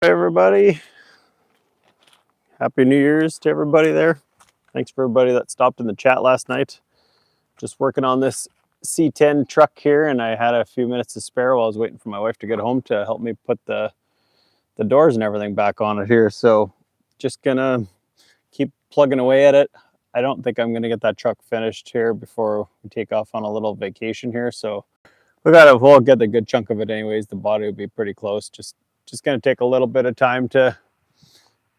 Hey everybody, happy New Year's to everybody there. Thanks for everybody that stopped in the chat last night. Just working on this C10 truck here, and I had a few minutes to spare while I was waiting for my wife to get home to help me put the doors and everything back on it here. So just gonna keep plugging away at it. I don't think I'm gonna get that truck finished here before we take off on a little vacation here. So we'll get the good chunk of it anyways. The body will be pretty close. Just gonna take a little bit of time to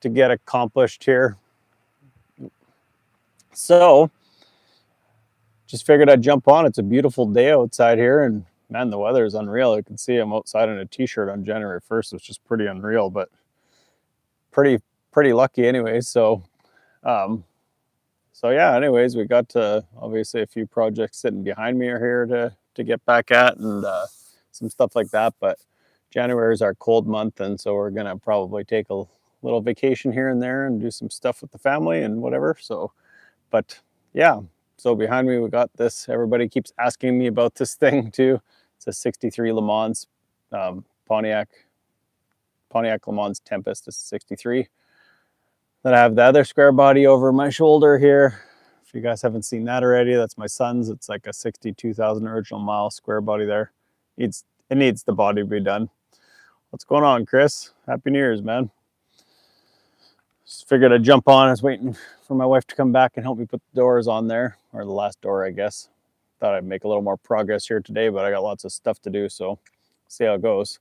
get accomplished here. So just figured I'd jump on. It's a beautiful day outside here, and man, the weather is unreal. You can see I'm outside in a t-shirt on January 1st, which is pretty unreal, but pretty lucky anyways. So yeah, anyways, we got obviously a few projects sitting behind me are here to get back at, and some stuff like that. But January is our cold month, and so we're gonna probably take a little vacation here and there and do some stuff with the family and whatever. So, but yeah, so behind me we got this. Everybody keeps asking me about this thing too. It's a 63 Le Mans Pontiac Le Mans Tempest. It's a 63. Then I have the other square body over my shoulder here. If you guys haven't seen that already, that's my son's. It's like a 62,000 original mile square body there. It needs the body to be done. What's going on, Chris? Happy New Year's, man. Just figured I'd jump on. I was waiting for my wife to come back and help me put the doors on there, or the last door, I guess. Thought I'd make a little more progress here today, but I got lots of stuff to do, so see how it goes.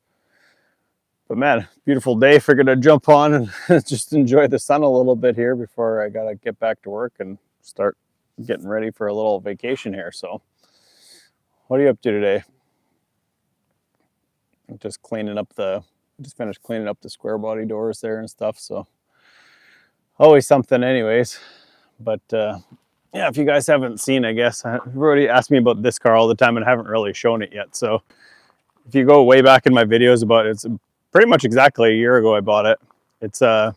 But man, beautiful day. Figured I'd jump on and just enjoy the sun a little bit here before I gotta get back to work and start getting ready for a little vacation here. So what are you up to today? I'm just finished cleaning up the square body doors there and stuff, so always something anyways. But yeah, if you guys haven't seen, I guess everybody asks me about this car all the time and I haven't really shown it yet. So if you go way back in my videos about it, it's pretty much exactly a year ago I bought it. It's a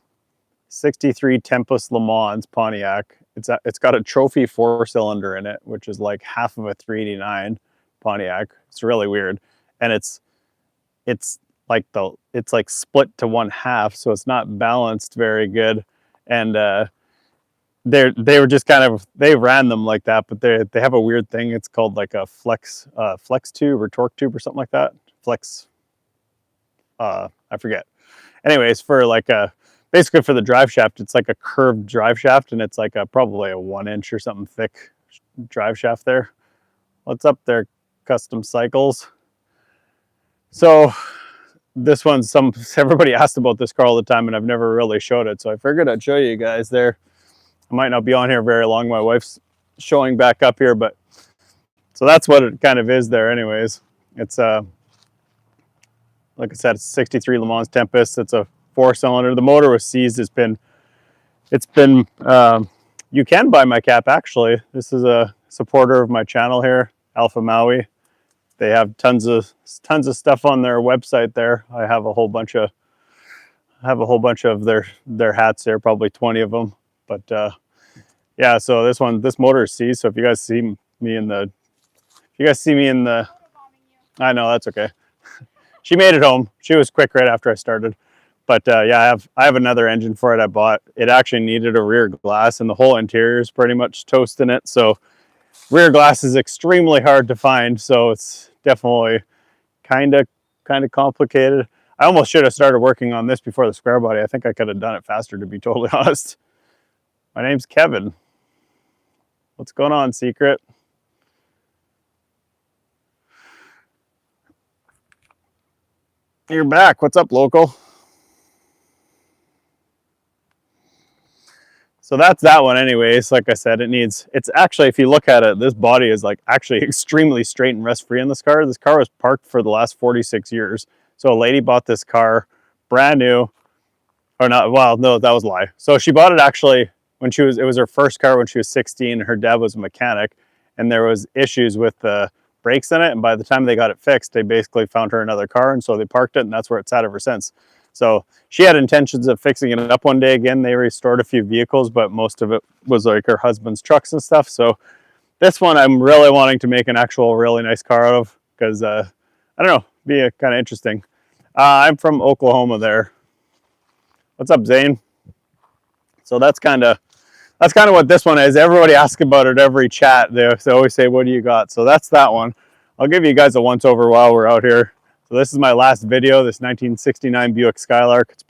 63 Tempest Le Mans Pontiac. It's got a trophy 4-cylinder in it, which is like half of a 389 Pontiac. It's really weird, and it's like split to one half, so it's not balanced very good. And they were just they ran them like that, but they have a weird thing. It's called like a flex tube or torque tube or something like that. Flex, I forget. Anyways, for like basically for the drive shaft, it's like a curved drive shaft, and it's like probably a 1 inch or something thick drive shaft there. What's up there, Custom Cycles? So this one's everybody asked about this car all the time, and I've never really showed it, so I figured I'd show you guys there. I might not be on here very long. My wife's showing back up here, but so that's what it kind of is there anyways. It's like I said, it's a 63 Le Mans Tempest. It's a 4-cylinder. The motor was seized. It's been you can buy my cap actually. This is a supporter of my channel here, Alpha Maui. They have tons of stuff on their website there. I have a whole bunch of their hats there, probably 20 of them. But yeah, so this motor is seized. So if you guys see me in the, I know, that's okay. She made it home. She was quick right after I started. But yeah, I have another engine for it I bought. It actually needed a rear glass, and the whole interior is pretty much toast in it. So rear glass is extremely hard to find. So it's definitely kind of complicated. I almost should have started working on this before the square body. I think I could have done it faster, to be totally honest. My name's Kevin. What's going on, Secret? You're back. What's up, local? So that's that one anyways. Like I said, it's actually, if you look at it, this body is like actually extremely straight and rust free in this car. This car was parked for the last 46 years. So a lady bought this car brand new, or not, well, no, that was a lie. So she bought it actually when it was her first car when she was 16. Her dad was a mechanic, and there was issues with the brakes in it. And by the time they got it fixed, they basically found her another car. And so they parked it, and that's where it's at ever since. So she had intentions of fixing it up one day again. They restored a few vehicles, but most of it was like her husband's trucks and stuff. So this one I'm really wanting to make an actual really nice car out of, because, I don't know, be kind of interesting. I'm from Oklahoma there. What's up, Zane? So that's kind of what this one is. Everybody asks about it every chat. They always say, what do you got? So that's that one. I'll give you guys a once over while we're out here. So this is my last video, this 1969 Buick Skylark. It's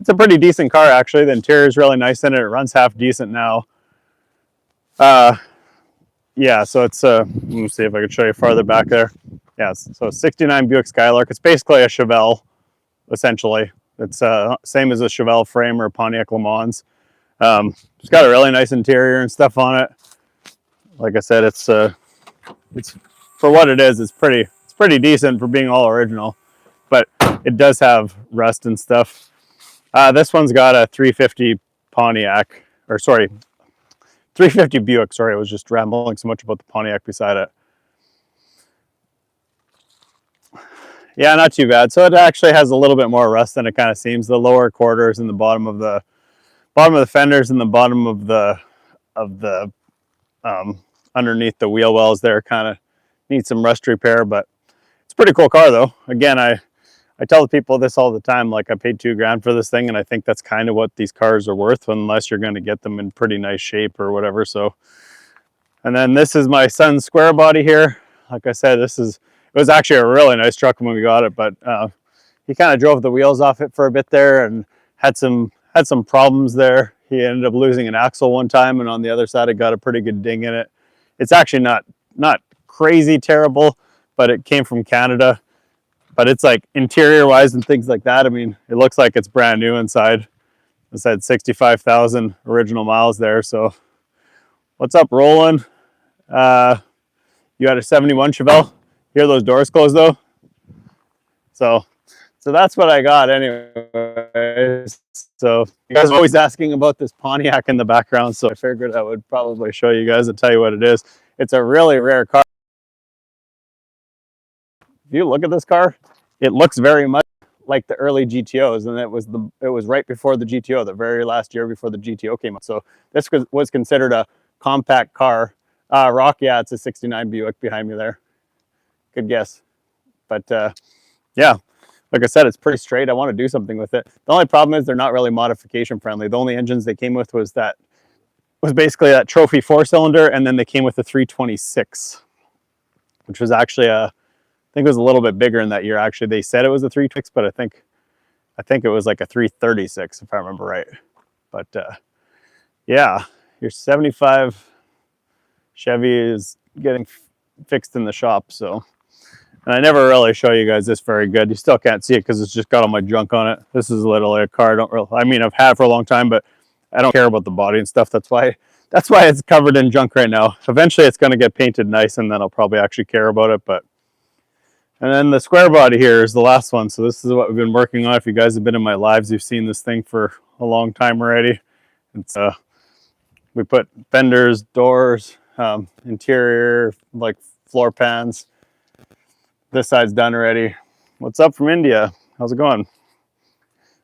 a pretty decent car, actually. The interior is really nice in it. It runs half decent now. Yeah, so it's let me see if I can show you farther back there. Yeah, so 69 Buick Skylark. It's basically a Chevelle, essentially. It's same as a Chevelle frame or a Pontiac Le Mans. It's got a really nice interior and stuff on it. Like I said, it's for what it is. It's pretty decent for being all original, but it does have rust and stuff. This one's got a 350 Pontiac, or sorry, 350 Buick. Sorry, I was just rambling so much about the Pontiac beside it. Yeah, not too bad. So it actually has a little bit more rust than it kind of seems. The lower quarters and the bottom of the fenders and the bottom of the underneath the wheel wells there kind of need some rust repair, but it's a pretty cool car though. Again, I tell the people this all the time, like I paid $2,000 for this thing, and I think that's kind of what these cars are worth unless you're going to get them in pretty nice shape or whatever. So, and then this is my son's square body here. Like I said, it was actually a really nice truck when we got it, but he kind of drove the wheels off it for a bit there and had some problems there. He ended up losing an axle one time, and on the other side it got a pretty good ding in it. It's actually not crazy terrible, but it came from Canada. But it's like interior wise and things like that, I mean, it looks like it's brand new inside. It said 65,000 original miles there. So what's up, Roland? You had a 71 Chevelle. Hear those doors close though? So that's what I got anyway. So you guys are always asking about this Pontiac in the background, so I figured I would probably show you guys and tell you what it is. It's a really rare car. If you look at this car, it looks very much like the early GTOs, and it was right before the GTO, the very last year before the GTO came out. So this was considered a compact car. Rock, yeah, it's a 69 Buick behind me there. Good guess. But yeah, like I said, it's pretty straight. I want to do something with it. The only problem is they're not really modification friendly. The only engines they came with was basically that trophy 4-cylinder, and then they came with a 326, which was actually I think it was a little bit bigger in that year. Actually, they said it was a 326, but I think it was like a 336 if I remember right. But yeah, your 75 Chevy is getting fixed in the shop. So, and I never really show you guys this very good. You still can't see it because it's just got all my junk on it. This is literally a car I've had it for a long time, but I don't care about the body and stuff. That's why it's covered in junk right now. Eventually it's going to get painted nice, and then I'll probably actually care about it. But and then the square body here is the last one. So this is what we've been working on. If you guys have been in my lives, you've seen this thing for a long time already. It's we put fenders, doors, interior, like floor pans. This side's done already. What's up from India? How's it going?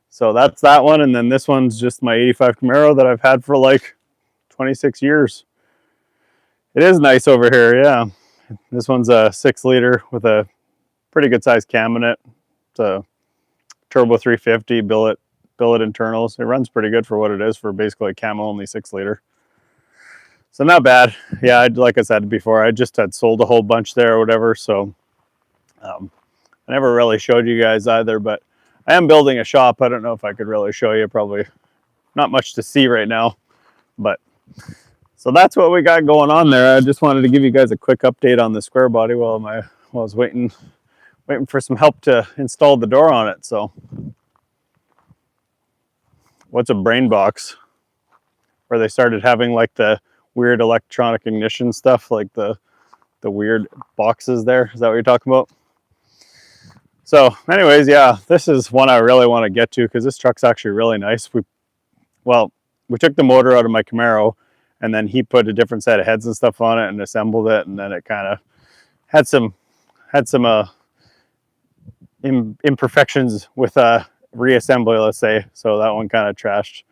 So that's that one, and then this one's just my 85 Camaro that I've had for like 26 years. It is nice over here, yeah. This one's a 6-liter with a pretty good sized cam in it. It's a turbo 350 billet internals. It runs pretty good for what it is for basically a camo only 6-liter. So not bad. Yeah, like I said before, I just had sold a whole bunch there or whatever, so I never really showed you guys either, but I am building a shop. I don't know if I could really show you. Probably not much to see right now, but so that's what we got going on there. I just wanted to give you guys a quick update on the square body while I was waiting for some help to install the door on it. So what's a brain box? Where they started having like the weird electronic ignition stuff, like the weird boxes there. Is that what you're talking about? So anyways, yeah, this is one I really want to get to because this truck's actually really nice. We took the motor out of my Camaro, and then he put a different set of heads and stuff on it and assembled it, and then it kind of had some imperfections with reassembly, let's say. So that one kind of trashed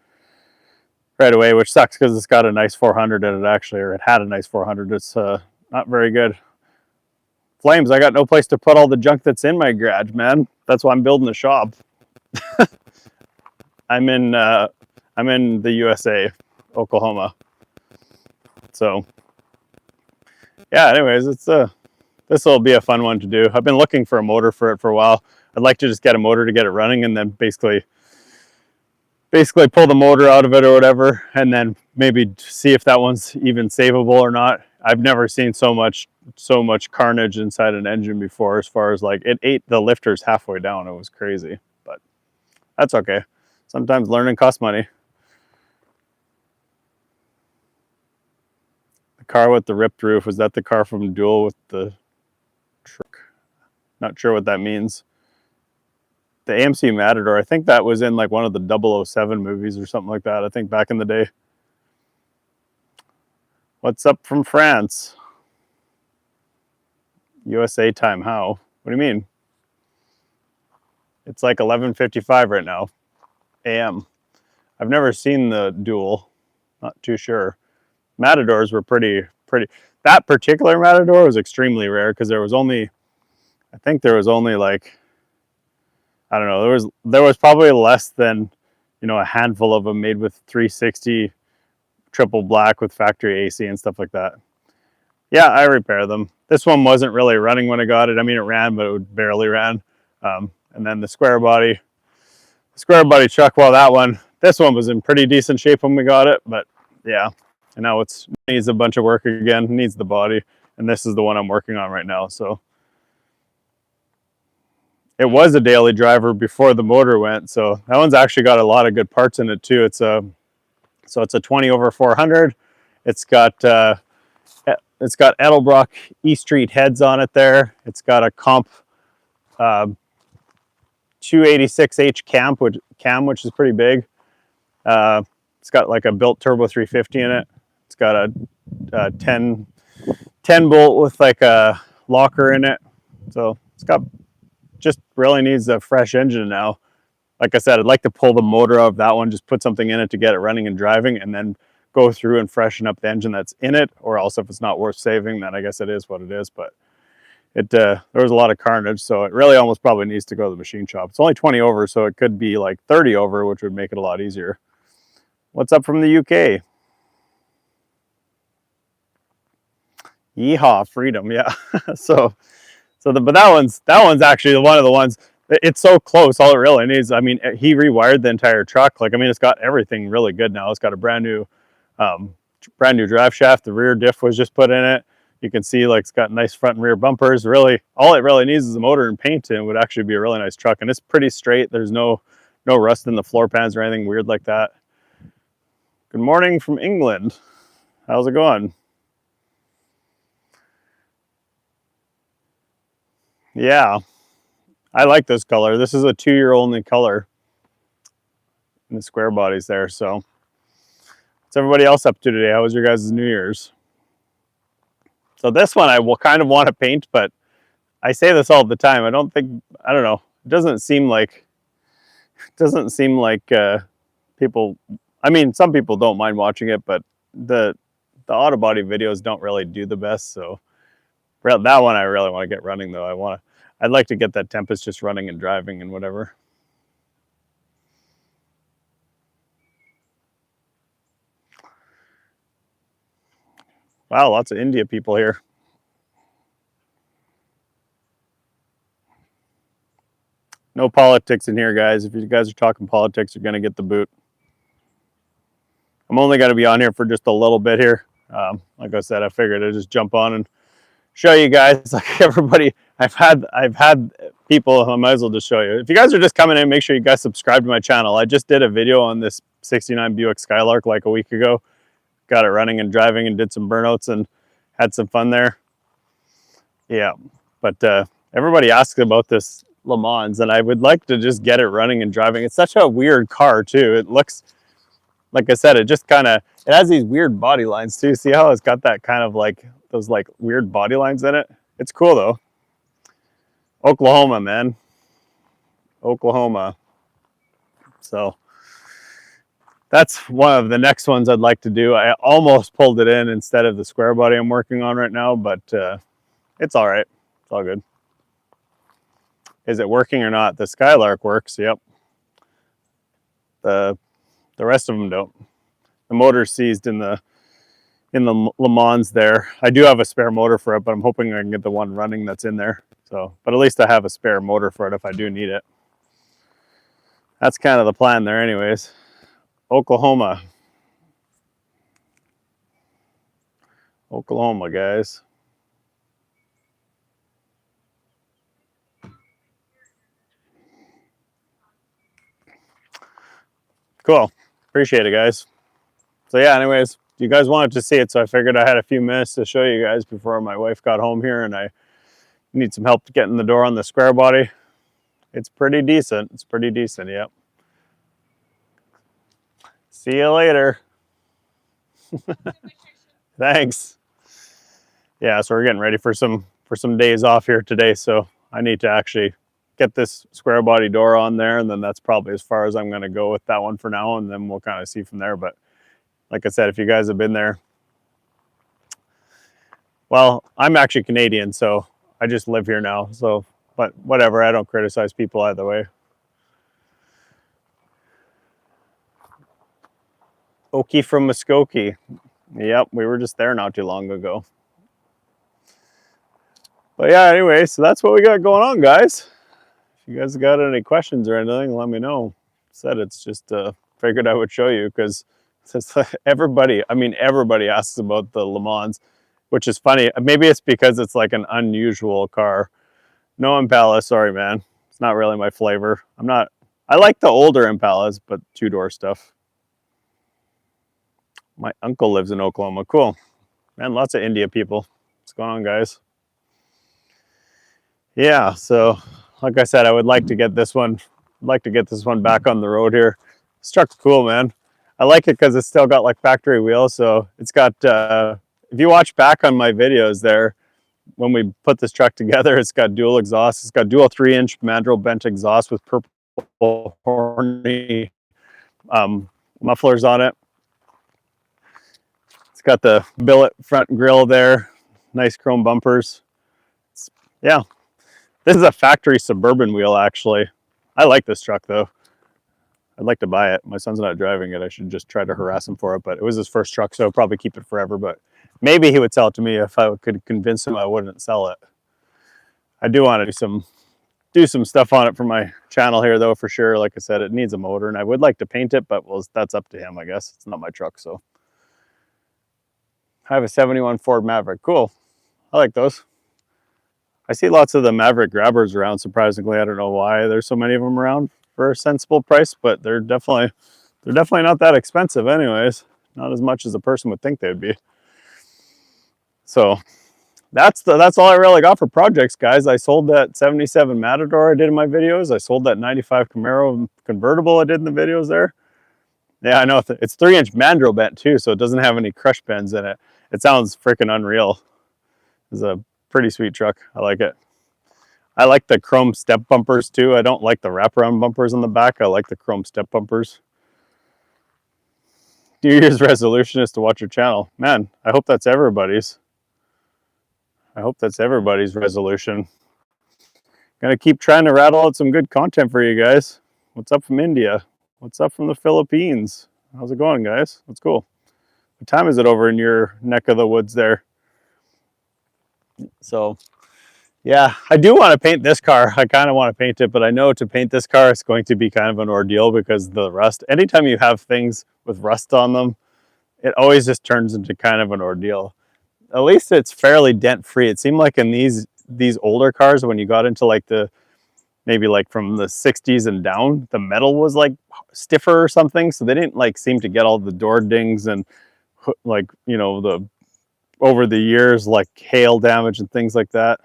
right away, which sucks because it's got a nice 400 in it actually, or it had a nice 400. It's not very good. Flames, I got no place to put all the junk that's in my garage, man. That's why I'm building the shop. I'm in the USA, Oklahoma. So yeah, anyways, this will be a fun one to do. I've been looking for a motor for it for a while. I'd like to just get a motor to get it running, and then basically pull the motor out of it or whatever, and then maybe see if that one's even savable or not. I've never seen so much carnage inside an engine before, as far as like it ate the lifters halfway down. It was crazy, but that's okay. Sometimes learning costs money. The car with the ripped roof, was that the car from Duel with the truck? Not sure what that means. The AMC Matador, I think that was in like one of the 007 movies or something like that, I think, back in the day. What's up from France? USA time, how? What do you mean? It's like 11:55 right now, AM. I've never seen the Duel, not too sure. Matadors were pretty. That particular Matador was extremely rare because there was only, I think there was only like, I don't know, there was probably less than, a handful of them made with 360 triple black with factory AC and stuff like that. Yeah, I repair them. This one wasn't really running when I got it. I mean, it ran, but it barely ran. And then the square body truck, well, this one was in pretty decent shape when we got it, but yeah. And now it needs a bunch of work again. It needs the body, and this is the one I'm working on right now. So it was a daily driver before the motor went. So that one's actually got a lot of good parts in it too. It's a 20/400. It's got Edelbrock E Street heads on it there. It's got a comp 286H cam, which is pretty big. It's got like a built turbo 350 in it. It's got a 10 bolt with like a locker in it. So it's got, just really needs a fresh engine now. Like I said, I'd like to pull the motor out of that one, just put something in it to get it running and driving, and then go through and freshen up the engine that's in it. Or else, if it's not worth saving, then I guess it is what it is. But there was a lot of carnage, so it really almost probably needs to go to the machine shop. It's only 20 over, so it could be like 30 over, which would make it a lot easier. What's up from the UK? Yeehaw, freedom, yeah. But that one's actually one of the ones. It's so close. All it really needs, I mean, he rewired the entire truck. Like, I mean, it's got everything really good now. It's got a brand new drive shaft. The rear diff was just put in it. You can see, like, it's got nice front and rear bumpers. Really, all it really needs is a motor and paint, and it would actually be a really nice truck. And it's pretty straight. There's no rust in the floor pans or anything weird like that. Good morning from England. How's it going? Yeah, I like this color. This is a 2-year only color. And the square body's there. So what's everybody else up to today? How was your guys' New Year's? So this one I will kind of want to paint, but I say this all the time. I don't know. It doesn't seem like people, I mean, some people don't mind watching it, but the auto body videos don't really do the best. So that one I really want to get running though. I'd like to get that Tempest just running and driving and whatever. Wow, lots of India people here. No politics in here, guys. If you guys are talking politics, you're going to get the boot. I'm only going to be on here for just a little bit here. Like I said, I figured I'd just jump on and show you guys, like everybody. I've had people, I might as well just show you. If you guys are just coming in, make sure you guys subscribe to my channel. I just did a video on this 69 Buick Skylark like a week ago. Got it running and driving and did some burnouts and had some fun there. Yeah, but everybody asks about this Le Mans, and I would like to just get it running and driving. It's such a weird car too. It looks, like I said, it has these weird body lines too. See how it's got that kind of like those like weird body lines in it? It's cool though. Oklahoma, man. Oklahoma. So that's one of the next ones I'd like to do. I almost pulled it in instead of the square body I'm working on right now, but it's all right. It's all good. Is it working or not? The Skylark works. Yep. The rest of them don't. The motor's seized in the Le Mans there. I do have a spare motor for it, but I'm hoping I can get the one running that's in there. So, but at least I have a spare motor for it if I do need it. That's kind of the plan there anyways. Oklahoma. Oklahoma, guys. Cool. Appreciate it, guys. So yeah, anyways, you guys wanted to see it, so I figured I had a few minutes to show you guys before my wife got home here, and I need some help getting the door on the square body. It's pretty decent. It's pretty decent, yep. See you later. Thanks. Yeah, so we're getting ready for some days off here today, so I need to actually get this square body door on there, and then that's probably as far as I'm going to go with that one for now, and then we'll kind of see from there. But like I said, if you guys have been there, well, I'm actually Canadian, so I just live here now. So, but whatever, I don't criticize people either way. Okie from Muskogee. Yep, we were just there not too long ago. But yeah, anyway, so that's what we got going on, guys. If you guys got any questions or anything, let me know. Said it's just figured I would show you because everybody asks about the Le Mans, which is funny. Maybe it's because it's like an unusual car. No Impala, sorry man. It's not really my flavor. I like the older Impalas, but two-door stuff. My uncle lives in Oklahoma. Cool. Man, lots of India people. What's going on, guys? Yeah, so like I said, I would like to get this one back on the road here. This truck's cool, man. I like it because it's still got like factory wheels. So it's got, if you watch back on my videos there, when we put this truck together, it's got dual exhaust. It's got dual 3-inch mandrel bent exhaust with purple horny mufflers on it. It's got the billet front grille there, nice chrome bumpers. Yeah, this is a factory Suburban wheel actually. I like this truck though. I'd like to buy it. My son's not driving it. I should just try to harass him for it, but it was his first truck, so I'll probably keep it forever. But maybe he would sell it to me if I could convince him I wouldn't sell it. I do want to do some stuff on it for my channel here though, for sure. Like I said, it needs a motor and I would like to paint it, but well, that's up to him, I guess. It's not my truck, so. I have a 71 Ford Maverick. Cool. I like those. I see lots of the Maverick grabbers around, surprisingly. I don't know why there's so many of them around for a sensible price, but they're definitely not that expensive anyways. Not as much as a person would think they'd be. So that's all I really got for projects, guys. I sold that 77 Matador I did in my videos. I sold that 95 Camaro convertible I did in the videos there. Yeah, I know. It's 3-inch mandrel bent too, so it doesn't have any crush bends in it. It sounds freaking unreal. It's a pretty sweet truck. I like it. I like the chrome step bumpers too. I don't like the wraparound bumpers on the back. I like the chrome step bumpers. New Year's resolution is to watch your channel. Man, I hope that's everybody's. I hope that's everybody's resolution. Gonna keep trying to rattle out some good content for you guys. What's up from India? What's up from the Philippines? How's it going, guys? That's cool. What time is it over in your neck of the woods there? So, yeah, I do want to paint this car. I kind of want to paint it, but I know to paint this car, it's going to be kind of an ordeal because the rust. Anytime you have things with rust on them, it always just turns into kind of an ordeal. At least it's fairly dent-free. It seemed like in these older cars, when you got into like maybe like from the 60s and down, the metal was like stiffer or something, so they didn't like seem to get all the door dings and like, you know, the over the years like hail damage and things like that.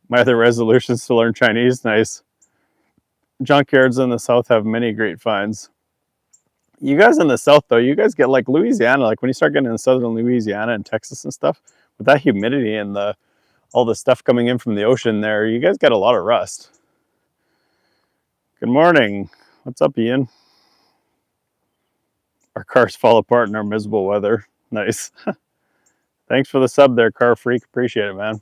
My other resolution is to learn Chinese. Nice. Junkyards in the south have many great finds. You guys in the south though, you guys get like Louisiana, like when you start getting in southern Louisiana and Texas and stuff, with that humidity and all the stuff coming in from the ocean there, you guys get a lot of rust. Good morning. What's up, Ian? Our cars fall apart in our miserable weather. Nice. Thanks for the sub there, Car Freak. Appreciate it, man.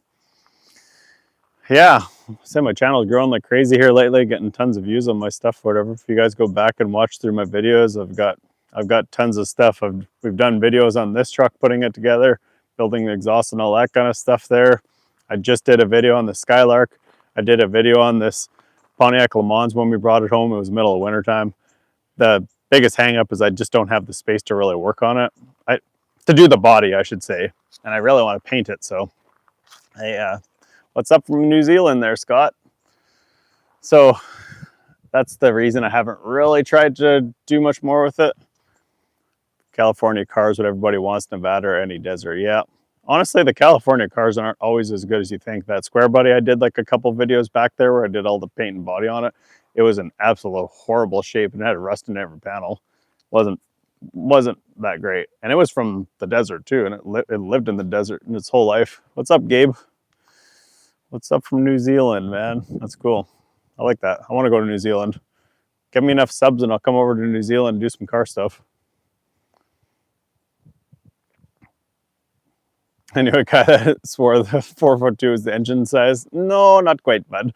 Yeah, say my channel is growing like crazy here lately, getting tons of views on my stuff, whatever. If you guys go back and watch through my videos, I've got tons of stuff. We've done videos on this truck, putting it together, building the exhaust and all that kind of stuff there. I just did a video on the Skylark. I did a video on this Pontiac Le Mans when we brought it home. It was middle of winter time. The biggest hang up is I just don't have the space to really work on it. To do the body, I should say. And I really want to paint it, so hey, what's up from New Zealand there, Scott? So that's the reason I haven't really tried to do much more with it. California cars, what everybody wants, Nevada or any desert. Yeah, honestly, the California cars aren't always as good as you think. That square body I did like a couple videos back there where I did all the paint and body on it. It was an absolute horrible shape and it had rust in every panel. Wasn't that great, and it was from the desert too, and it lived in the desert in its whole life. What's up, Gabe? What's up from New Zealand, man? That's cool. I like that. I want to go to New Zealand. Give me enough subs and I'll come over to New Zealand and do some car stuff. I knew a guy that swore the 442 is the engine size. No, not quite, bud.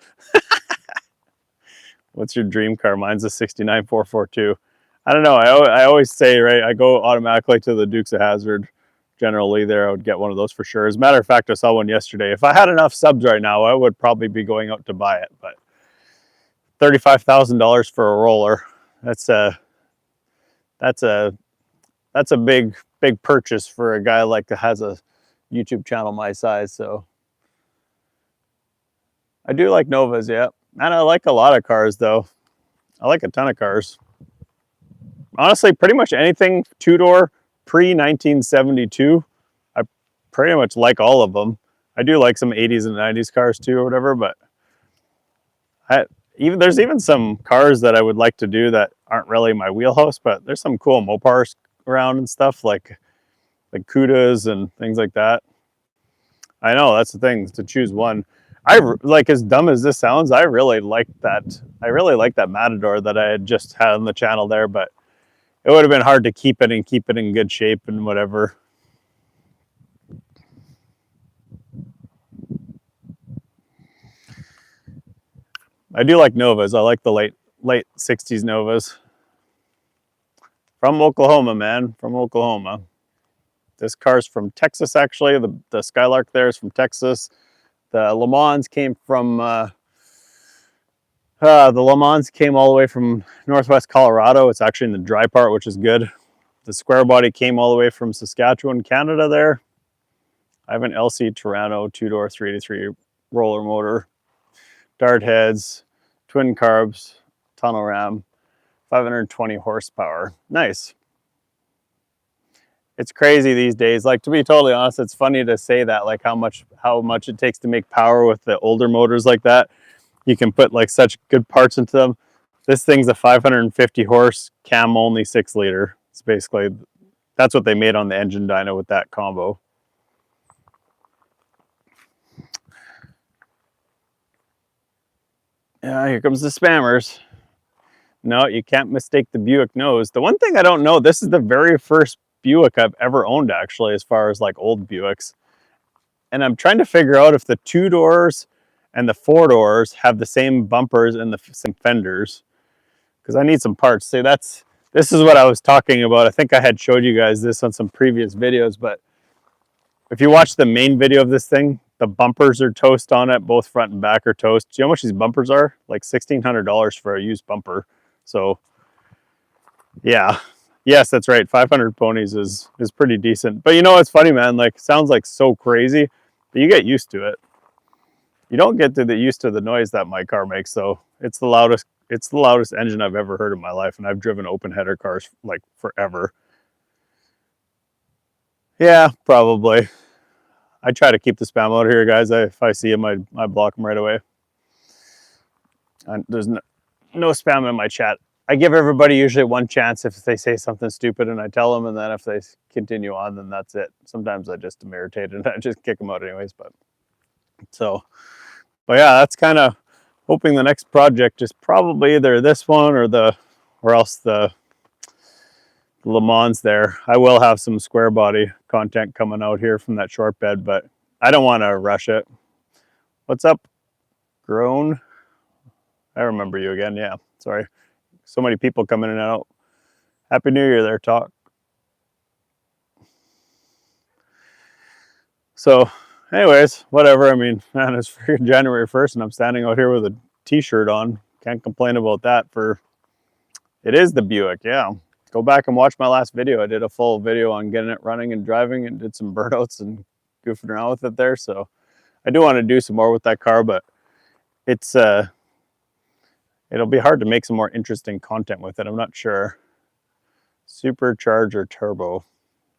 What's your dream car? Mine's a 69 442. I don't know. I always say, right, I go automatically to the Dukes of Hazzard. General Lee there, I would get one of those for sure. As a matter of fact, I saw one yesterday. If I had enough subs right now, I would probably be going out to buy it. But $35,000 for a roller, that's a big purchase for a guy like that has a YouTube channel my size. So I do like Novas, yeah. And I like a lot of cars though. I like a ton of cars. Honestly, pretty much anything two-door pre-1972, I pretty much like all of them. I do like some 80s and 90s cars too or whatever, but there's even some cars that I would like to do that aren't really my wheelhouse, but there's some cool Mopars around and stuff like Cudas and things like that. I know, that's the thing, to choose one. Like, as dumb as this sounds, I really like that Matador that I had just had on the channel there, but it would have been hard to keep it in good shape and whatever. I do like Novas. I like the late 60s Novas. From Oklahoma, man. From Oklahoma. This car's from Texas, actually. The Skylark there is from Texas. The Le Mans came from the Le Mans came all the way from northwest Colorado. It's actually in the dry part, which is good. The square body came all the way from Saskatchewan, Canada there. I have an LC Toronto 2-door 383 roller motor, dart heads, twin carbs, tunnel ram, 520 horsepower. Nice. It's crazy these days. Like, to be totally honest, it's funny to say that, like how much it takes to make power with the older motors like that. You can put like such good parts into them. This thing's a 550 horse cam only 6-liter. It's basically, that's what they made on the engine dyno with that combo. Yeah, here comes the spammers. No, you can't mistake the Buick nose. The one thing I don't know, this is the very first Buick I've ever owned, actually, as far as like old Buicks. And I'm trying to figure out if the 2 doors and the 4 doors have the same bumpers and the same fenders, because I need some parts. See, this is what I was talking about. I think I had showed you guys this on some previous videos, but if you watch the main video of this thing, the bumpers are toast on it. Both front and back are toast. Do you know how much these bumpers are? Like $1,600 for a used bumper. So yeah, yes, that's right. 500 ponies is pretty decent. But you know what's funny, man? Like, sounds like so crazy, but you get used to it. You don't get used to the noise that my car makes, though. It's the loudest engine I've ever heard in my life, and I've driven open header cars like forever. Yeah, probably. I try to keep the spam out here, guys. If I see them, I block them right away. And there's no spam in my chat. I give everybody usually one chance if they say something stupid, and I tell them, and then if they continue on, then that's it. Sometimes I just am irritated and I just kick them out anyways. But yeah, that's kind of hoping the next project is probably either this one or else the Le Mans there. I will have some square body content coming out here from that short bed, but I don't want to rush it. What's up, Grown. I remember you again. Yeah, sorry. So many people coming in and out. Happy New Year there, Talk. So, anyways, whatever. I mean, man, it's freaking January 1st and I'm standing out here with a t-shirt on. Can't complain about that. It is the Buick, yeah. Go back and watch my last video. I did a full video on getting it running and driving and did some burnouts and goofing around with it there. So I do want to do some more with that car, but it's it'll be hard to make some more interesting content with it. I'm not sure. Supercharger turbo.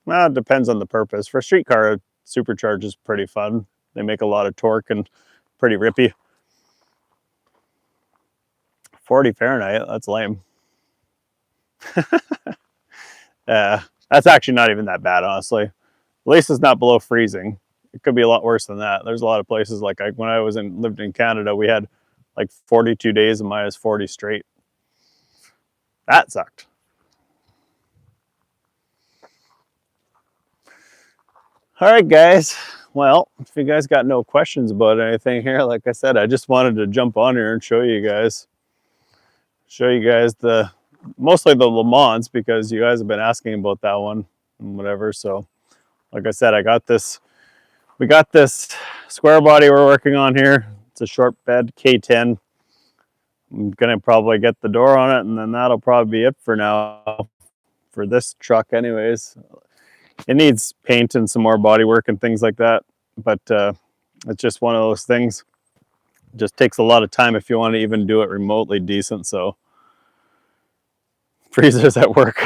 Well, it depends on the purpose. For a street car, a supercharge is pretty fun. They make a lot of torque and pretty rippy. 40 Fahrenheit, that's lame. That's actually not even that bad, honestly. At least it's not below freezing. It could be a lot worse than that. There's a lot of places, like when I lived in Canada, we had like 42 days of minus 40 straight. That sucked. All right, guys. Well, if you guys got no questions about anything here, like I said, I just wanted to jump on here and show you guys mostly the Le Mans, because you guys have been asking about that one and whatever. So like I said, we got this square body we're working on here. It's a short bed K10. I'm gonna probably get the door on it, and then that'll probably be it for now for this truck anyways. It needs paint and some more body work and things like that, but it's just one of those things. It just takes a lot of time if you want to even do it remotely decent. So freezers at work.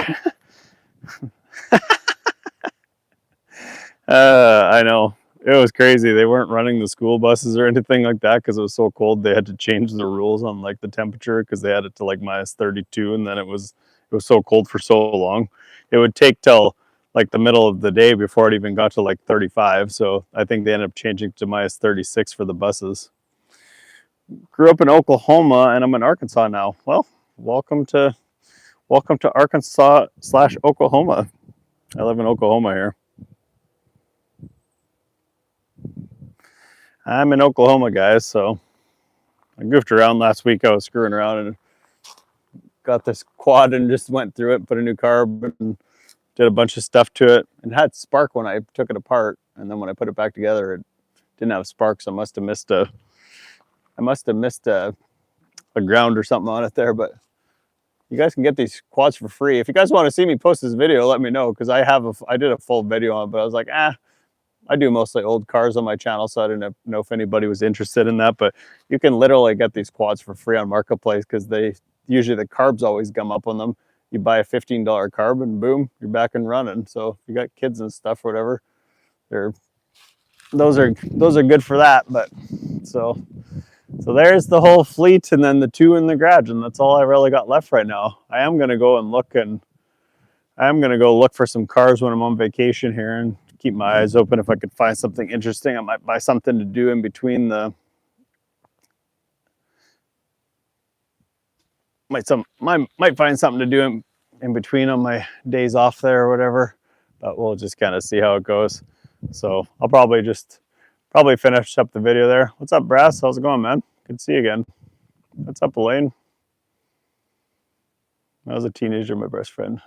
I know, it was crazy. They weren't running the school buses or anything like that because it was so cold. They had to change the rules on like the temperature because they had it to like minus 32, and then it was so cold for so long. It would take till like the middle of the day before it even got to like 35. So I think they ended up changing to minus 36 for the buses. Grew up in Oklahoma and I'm in Arkansas now. Well, welcome to Arkansas/Oklahoma. I live in Oklahoma here. I'm in Oklahoma, guys. So I goofed around last week. I was screwing around and got this quad and just went through it, put a new carb and did a bunch of stuff to it. It had spark when I took it apart, and then when I put it back together, it didn't have spark. So I must have missed a ground or something on it there. But you guys can get these quads for free. If you guys want to see me post this video, let me know, because I did a full video on it, but I was like, I do mostly old cars on my channel, so I didn't know if anybody was interested in that. But you can literally get these quads for free on Marketplace, because usually the carbs always gum up on them. You buy a $15 carb and boom, you're back and running. So if you got kids and stuff, whatever, those are good for that. But so there's the whole fleet, and then the two in the garage, and that's all I really got left right now. I am gonna go look for some cars when I'm on vacation here and keep my eyes open. If I could find something interesting, I might buy something to do in between might find something to do in between on my days off there or whatever, but we'll just kind of see how it goes. So I'll probably finish up the video there. What's up, Brass? How's it going, man? Good to see you again. What's up, Elaine? I was a teenager, my best friend.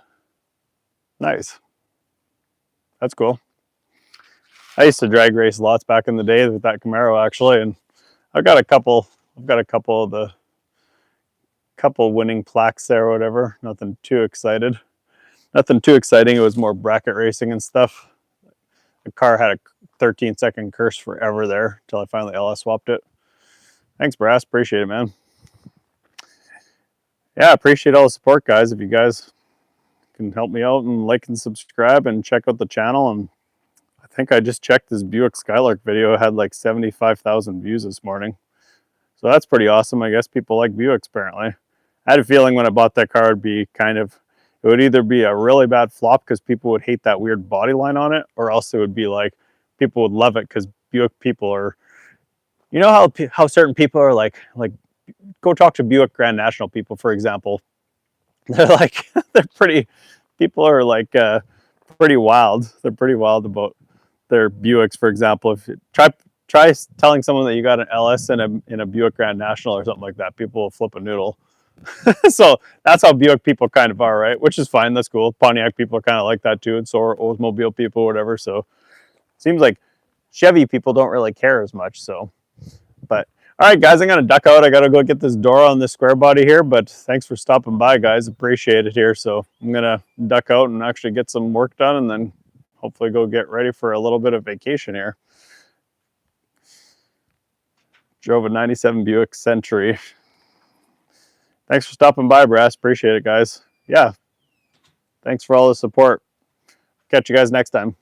Nice. That's cool. I used to drag race lots back in the day with that Camaro, actually, and I've got a couple of the winning plaques there or whatever. Nothing too exciting. It was more bracket racing and stuff. The car had a 13-second curse forever there until I finally LS swapped it. Thanks, Brass. Appreciate it, man. Yeah, appreciate all the support, guys. If you guys can help me out and like and subscribe and check out the channel. And I think I just checked this Buick Skylark video. It had like 75,000 views this morning. So that's pretty awesome. I guess people like Buicks, apparently. I had a feeling when I bought that car, it would either be a really bad flop because people would hate that weird body line on it, or else it would be like people would love it because Buick people are, you know how certain people are like go talk to Buick Grand National people, for example. They're like, people are like pretty wild. They're pretty wild about their Buicks, for example. If you try try telling someone that you got an LS in a Buick Grand National or something like that. People will flip a noodle. So that's how Buick people kind of are, right? Which is fine. That's cool. Pontiac people are kind of like that too, and so are Oldsmobile people, whatever. So seems like Chevy people don't really care as much. So, but all right, guys, I'm gonna duck out. I gotta go get this door on this square body here. But thanks for stopping by, guys. Appreciate it here. So I'm gonna duck out and actually get some work done, and then hopefully go get ready for a little bit of vacation here. Drove a 97 Buick Century. Thanks for stopping by, Brass. Appreciate it, guys. Yeah. Thanks for all the support. Catch you guys next time.